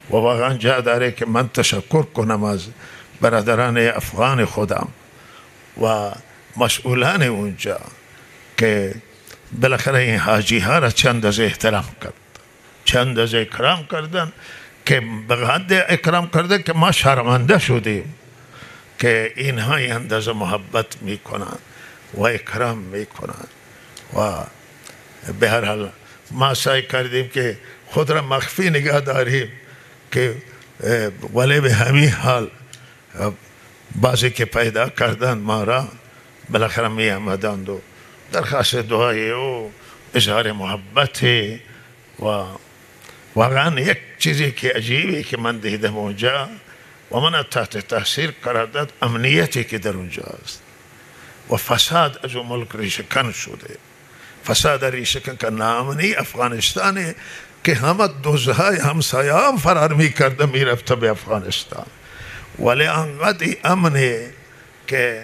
و واقعا جا داره که من تشکر کنم از برادران افغان خودم و مسئولان اونجا که بالاخره این حاجی ها را چند از احترام کرد، چند از اکرام کردن که به حد اکرام کرده که ما شرمنده شدیم که اینها این اندازه محبت میکنن و اکرام میکنن. و به هر حال ما سعی کردیم که خود را مخفی نگه داریم که ولی به همین حال بعضی که پیدا کردند ما را بالاخره می آمدند و درخواست دعای او اظهار محبت. و واقعا یک چیزی که عجیبی که من دیدم اونجا و من تحت تاثیر قرار داد امنیتی که در اونجا است و فساد از اون ملک ریشه‌کن شده. فساد ریشه‌کن که ناامنی افغانستان که همه دوزهای همسایه هم فرار میکرده میرفته به افغانستان، ولی انقدر امنه که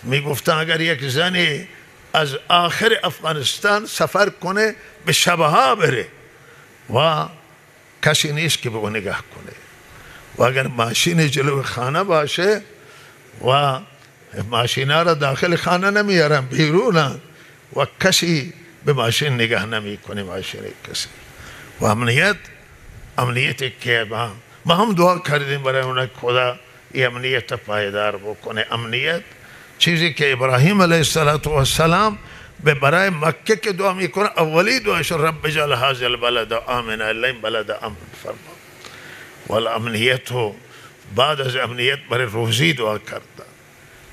میگفتن اگر یک زنی از آخر افغانستان سفر کنه به شبها بره و کسی نیست که به اون نگاه کنه، و اگر ماشین جلو خانه باشه و ماشینا را داخل خانه نمیارن بیرون و کسی به ماشین نگاه نمی کنه، ماشین کسی. و امنیتی که ما هم دعا کردیم برای اون خدا این امنیت پایدار بکنه. امنیت چیزی که ابراهیم علیه السلام به برای مکه که دعا میکنه اولی دعاش رب اجعل هذا البلد آمنا، این بلد امن فرما. والامنیت بعد از امنیت برای روزی دعا کرده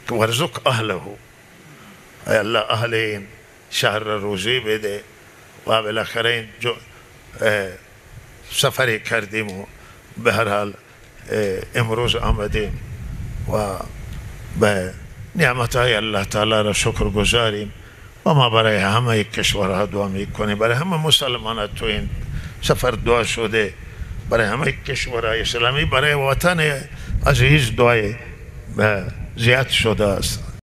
که ورزق اهله، ای الله اهل این شهر روزی بده. و بالاخره این سفری کردیم و به هر حال امروز آمدیم و به نعمتهای الله تعالی را شکر گذاریم. و ما برای همه کشورها دعا میکنیم، برای همه مسلمانان تو این سفر دعا شده، برای همه کشورهای اسلامی، برای وطن عزیز دعای زیاد شده است.